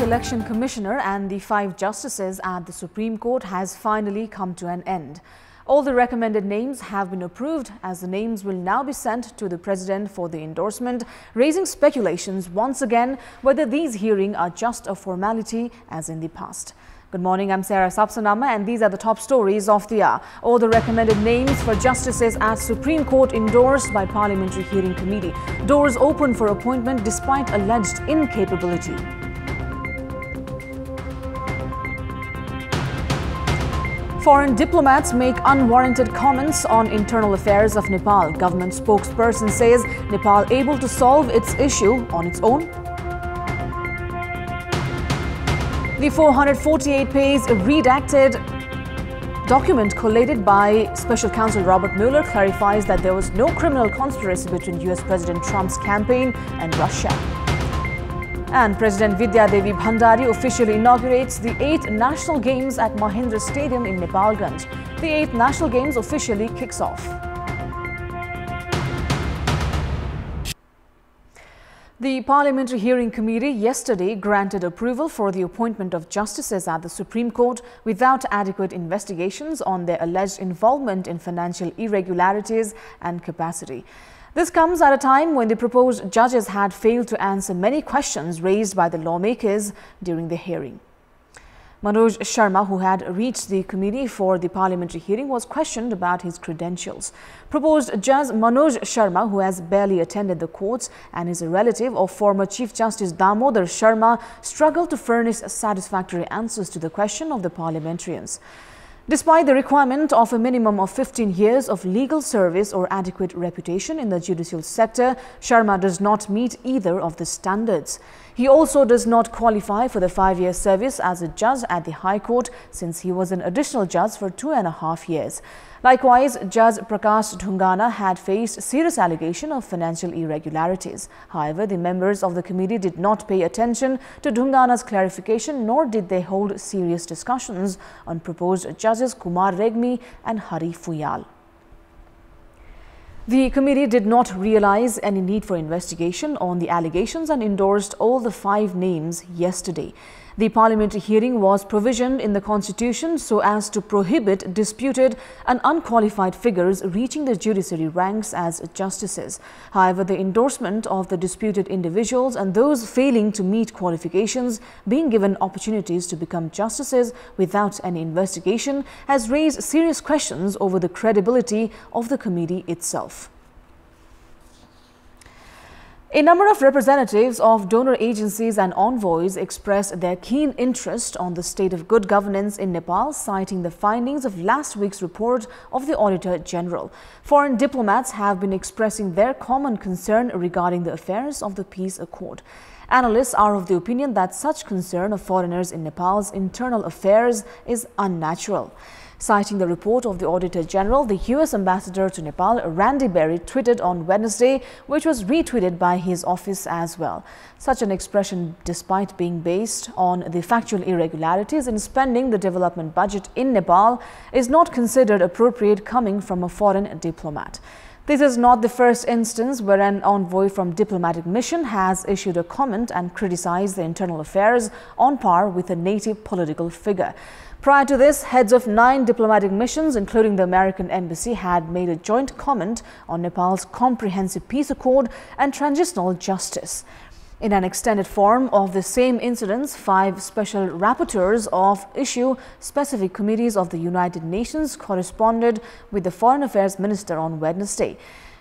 Election Commissioner and the 5 justices at the Supreme Court has finally come to an end. All the recommended names have been approved, as the names will now be sent to the President for the endorsement, raising speculations once again whether these hearings are just a formality as in the past. Good morning, I'm Sarah Sapsanama and these are the top stories of the hour. All the recommended names for justices at Supreme Court endorsed by Parliamentary Hearing Committee. Doors open for appointment despite alleged incapability. Foreign diplomats make unwarranted comments on internal affairs of Nepal. Government spokesperson says Nepal able to solve its issue on its own. The 448-page redacted document collated by Special Counsel Robert Mueller clarifies that there was no criminal conspiracy between US President Trump's campaign and Russia. And President Vidya Devi Bhandari officially inaugurates the 8th National Games at Mahindra Stadium in Nepalganj. The 8th National Games officially kicks off. The Parliamentary Hearing Committee yesterday granted approval for the appointment of justices at the Supreme Court without adequate investigations on their alleged involvement in financial irregularities and capacity. This comes at a time when the proposed judges had failed to answer many questions raised by the lawmakers during the hearing. Manoj Sharma, who had reached the committee for the parliamentary hearing, was questioned about his credentials. Proposed Judge Manoj Sharma, who has barely attended the courts and is a relative of former Chief Justice Damodar Sharma, struggled to furnish satisfactory answers to the question of the parliamentarians. Despite the requirement of a minimum of 15 years of legal service or adequate reputation in the judicial sector, Sharma does not meet either of the standards. He also does not qualify for the 5-year service as a judge at the High Court, since he was an additional judge for 2.5 years. Likewise, Judge Prakash Dhungana had faced serious allegation of financial irregularities. However, the members of the committee did not pay attention to Dhungana's clarification, nor did they hold serious discussions on proposed judges Kumar Regmi and Hari Fuyal. The committee did not realize any need for investigation on the allegations and endorsed all the 5 names yesterday. The parliamentary hearing was provisioned in the Constitution so as to prohibit disputed and unqualified figures reaching the judiciary ranks as justices. However, the endorsement of the disputed individuals and those failing to meet qualifications being given opportunities to become justices without any investigation has raised serious questions over the credibility of the committee itself. A number of representatives of donor agencies and envoys expressed their keen interest on the state of good governance in Nepal, citing the findings of last week's report of the Auditor General. Foreign diplomats have been expressing their common concern regarding the affairs of the peace accord. Analysts are of the opinion that such concern of foreigners in Nepal's internal affairs is unnatural. Citing the report of the Auditor General, the US Ambassador to Nepal, Randy Berry, tweeted on Wednesday, which was retweeted by his office as well. Such an expression, despite being based on the factual irregularities in spending the development budget in Nepal, is not considered appropriate coming from a foreign diplomat. This is not the first instance where an envoy from diplomatic mission has issued a comment and criticized the internal affairs on par with a native political figure. Prior to this, heads of 9 diplomatic missions, including the American Embassy, had made a joint comment on Nepal's comprehensive peace accord and transitional justice. In an extended form of the same incidents, 5 special rapporteurs of issue-specific committees of the United Nations corresponded with the Foreign Affairs Minister on Wednesday.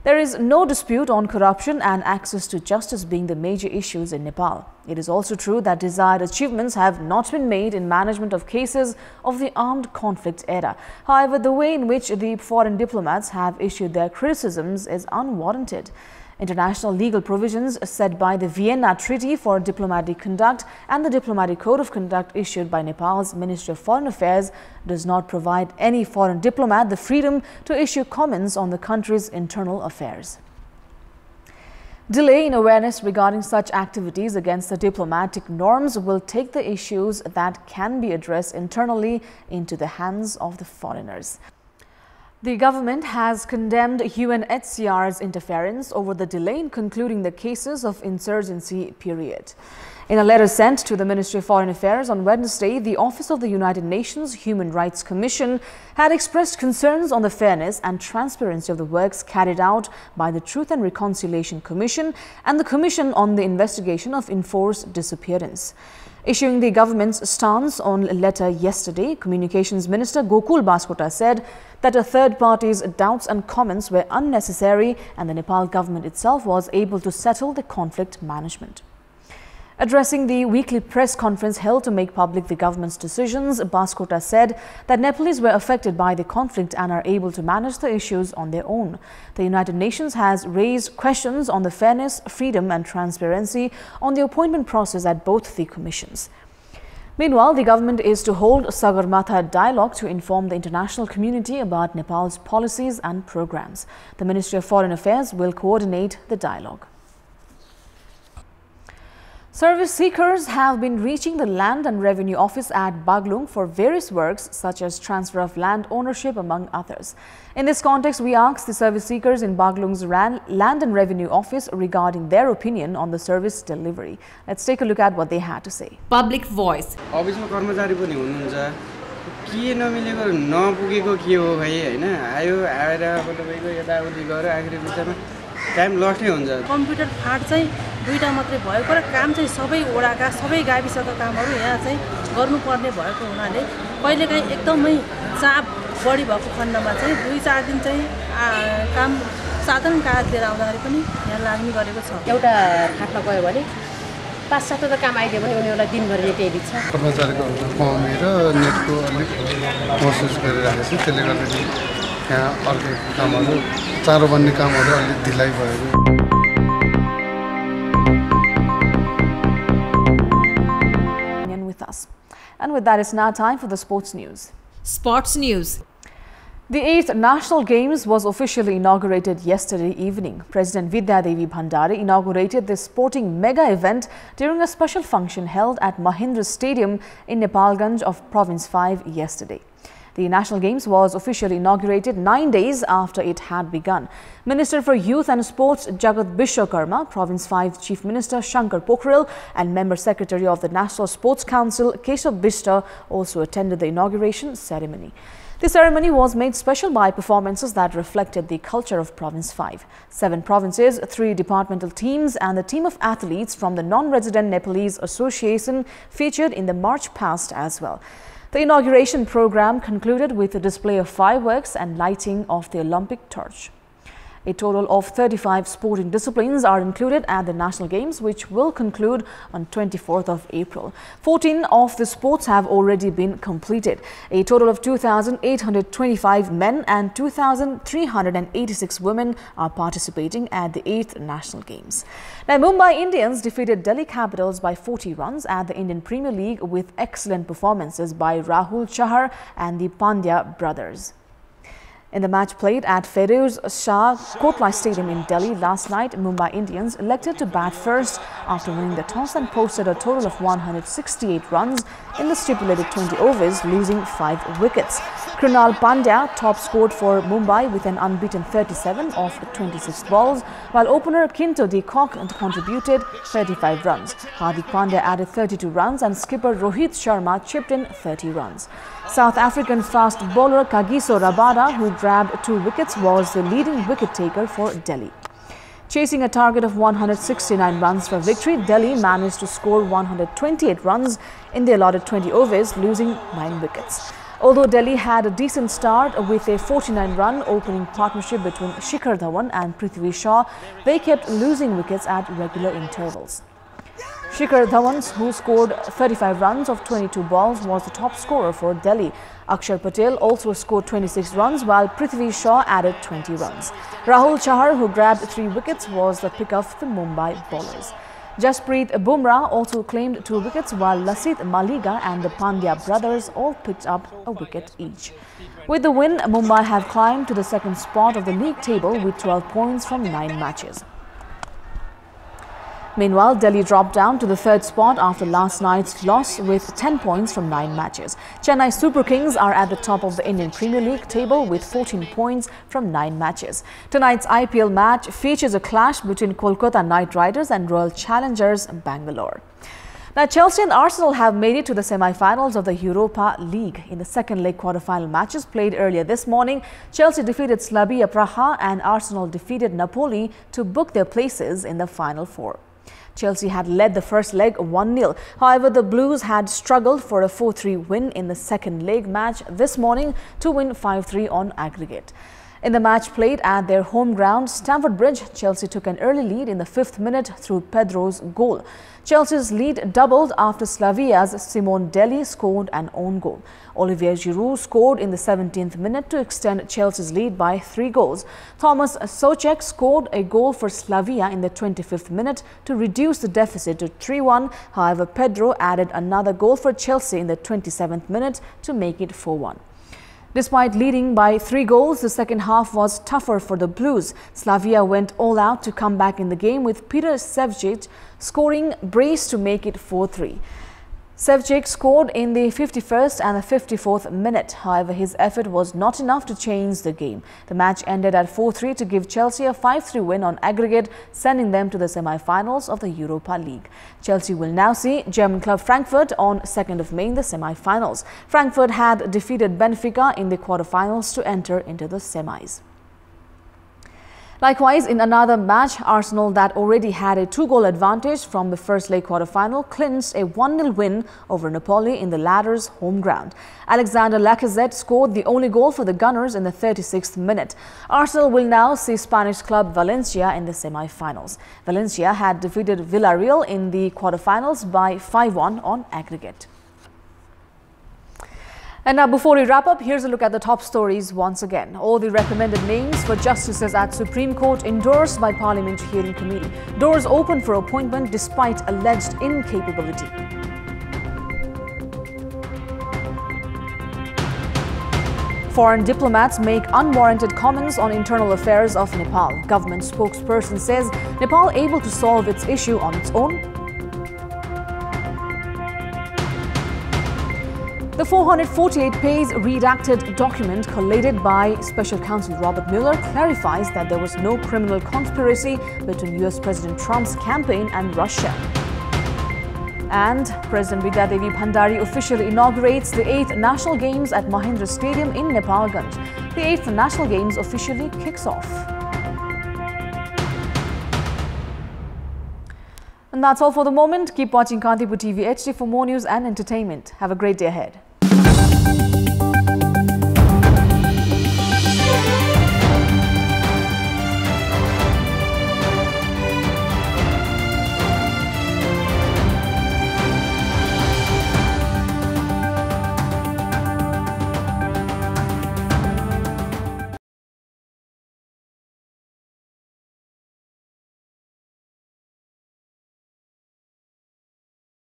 There is no dispute on corruption and access to justice being the major issues in Nepal. It is also true that desired achievements have not been made in management of cases of the armed conflict era. However, the way in which the foreign diplomats have issued their criticisms is unwarranted. International legal provisions set by the Vienna Treaty for Diplomatic Conduct and the Diplomatic Code of Conduct issued by Nepal's Ministry of Foreign Affairs does not provide any foreign diplomat the freedom to issue comments on the country's internal affairs. Delay in awareness regarding such activities against the diplomatic norms will take the issues that can be addressed internally into the hands of the foreigners. The government has condemned UNHCR's interference over the delay in concluding the cases of insurgency period. In a letter sent to the Ministry of Foreign Affairs on Wednesday, the Office of the United Nations Human Rights Commission had expressed concerns on the fairness and transparency of the works carried out by the Truth and Reconciliation Commission and the Commission on the Investigation of Enforced Disappearance. Issuing the government's stance on a letter yesterday, Communications Minister Gokul Baskota said that a third party's doubts and comments were unnecessary and the Nepal government itself was able to settle the conflict management. Addressing the weekly press conference held to make public the government's decisions, Baskota said that Nepalese were affected by the conflict and are able to manage the issues on their own. The United Nations has raised questions on the fairness, freedom and transparency on the appointment process at both the commissions. Meanwhile, the government is to hold a Sagarmatha dialogue to inform the international community about Nepal's policies and programs. The Ministry of Foreign Affairs will coordinate the dialogue. Service seekers have been reaching the Land and Revenue Office at Baglung for various works such as transfer of land ownership among others. In this context, we asked the service seekers in Baglung's Land and Revenue Office regarding their opinion on the service delivery. Let's take a look at what they had to say. Public voice. Time lost हुन्छ computer फाट चाहिँ दुईटा मात्रै भएको र काम चाहिँ सबै ओडाका सबै गाविसका कामहरु यहाँ चाहिँ गर्नुपर्ने भएको हुनाले कहिलेकाहीँ एकदमै चाप बढी भएको खण्डमा चाहिँ 2-4 दिन चाहिँ काम साधारण कागज दिएर आउँदाखेरि पनि यहाँ लाग्ने गरेको छ एउटा ठाटमा गयो भने 5-7 वटा काम आइदियो भने उनीहरुलाई दिनभरि नै त्यही दिन्छ कर्मचारीको कमी र नेटको अलिक महसुस गरिरहेको छु त्यसले गर्दा यहाँ अर्को कामहरु चारो बन्ने कामहरु अलि ढिलाइ भएको with us. And with that, it's now time for the sports news. Sports news. The 8th National Games was officially inaugurated yesterday evening. President Vidya Devi Bhandari inaugurated this sporting mega event during a special function held at Mahindra Stadium in Nepalganj of Province 5 yesterday. The National Games was officially inaugurated 9 days after it had begun. Minister for Youth and Sports Jagat Bishwakarma, Province 5 Chief Minister Shankar Pokhrel and Member Secretary of the National Sports Council Keshav Bishta also attended the inauguration ceremony. The ceremony was made special by performances that reflected the culture of Province 5. 7 provinces, 3 departmental teams and the team of athletes from the Non-Resident Nepalese Association featured in the march past as well. The inauguration program concluded with a display of fireworks and lighting of the Olympic torch. A total of 35 sporting disciplines are included at the National Games, which will conclude on 24th of April. 14 of the sports have already been completed. A total of 2,825 men and 2,386 women are participating at the 8th National Games. Now, Mumbai Indians defeated Delhi Capitals by 40 runs at the Indian Premier League with excellent performances by Rahul Chahar and the Pandya brothers. In the match played at Feroz Shah Kotlai Stadium in Delhi last night, Mumbai Indians elected to bat first after winning the toss and posted a total of 168 runs in the stipulated 20 overs, losing 5 wickets. Krunal Pandya top scored for Mumbai with an unbeaten 37 off 26 balls, while opener Kinto de Kock contributed 35 runs. Hardik Pandya added 32 runs and skipper Rohit Sharma chipped in 30 runs. South African fast bowler Kagiso Rabada, who grabbed 2 wickets, was the leading wicket taker for Delhi. Chasing a target of 169 runs for victory, Delhi managed to score 128 runs in the allotted 20 overs, losing 9 wickets. Although Delhi had a decent start with a 49-run opening partnership between Shikhar Dhawan and Prithvi Shaw, they kept losing wickets at regular intervals. Shikhar Dhawan, who scored 35 runs of 22 balls, was the top scorer for Delhi. Akshar Patel also scored 26 runs, while Prithvi Shaw added 20 runs. Rahul Chahar, who grabbed 3 wickets, was the pick of the Mumbai bowlers. Jasprit Bumrah also claimed 2 wickets, while Lasit Maliga and the Pandya brothers all picked up a wicket each. With the win, Mumbai have climbed to the 2nd spot of the league table with 12 points from 9 matches. Meanwhile, Delhi dropped down to the 3rd spot after last night's loss with 10 points from 9 matches. Chennai Super Kings are at the top of the Indian Premier League table with 14 points from 9 matches. Tonight's IPL match features a clash between Kolkata Knight Riders and Royal Challengers Bangalore. Now, Chelsea and Arsenal have made it to the semi-finals of the Europa League. In the second leg quarter-final matches played earlier this morning, Chelsea defeated Slavia Praha and Arsenal defeated Napoli to book their places in the final four. Chelsea had led the first leg 1-0. However, the Blues had struggled for a 4-3 win in the second leg match this morning to win 5-3 on aggregate. In the match played at their home ground, Stamford Bridge, Chelsea took an early lead in the 5th minute through Pedro's goal. Chelsea's lead doubled after Slavia's Simone Deli scored an own goal. Olivier Giroud scored in the 17th minute to extend Chelsea's lead by 3 goals. Thomas Souček scored a goal for Slavia in the 25th minute to reduce the deficit to 3-1. However, Pedro added another goal for Chelsea in the 27th minute to make it 4-1. Despite leading by 3 goals, the second half was tougher for the Blues. Slavia went all out to come back in the game with Peter Sevcic scoring brace to make it 4-3. Sevcic scored in the 51st and the 54th minute. However, his effort was not enough to change the game. The match ended at 4-3 to give Chelsea a 5-3 win on aggregate, sending them to the semi-finals of the Europa League. Chelsea will now see German club Frankfurt on 2nd of May in the semi-finals. Frankfurt had defeated Benfica in the quarter-finals to enter into the semis. Likewise, in another match, Arsenal, that already had a 2-goal advantage from the first leg quarter-final, clinched a 1-0 win over Napoli in the latter's home ground. Alexander Lacazette scored the only goal for the Gunners in the 36th minute. Arsenal will now see Spanish club Valencia in the semi-finals. Valencia had defeated Villarreal in the quarter-finals by 5-1 on aggregate. And now, before we wrap up, here's a look at the top stories once again. All the recommended names for justices at Supreme Court endorsed by Parliament Hearing Committee. Doors open for appointment despite alleged incapability. Foreign diplomats make unwarranted comments on internal affairs of Nepal. Government spokesperson says Nepal able to solve its issue on its own. The 448-page redacted document collated by Special Counsel Robert Mueller clarifies that there was no criminal conspiracy between U.S. President Trump's campaign and Russia. And President Vidya Devi Bhandari officially inaugurates the 8th National Games at Mahendra Stadium in Nepalganj. The 8th National Games officially kicks off. And that's all for the moment. Keep watching Kantipur TV HD for more news and entertainment. Have a great day ahead.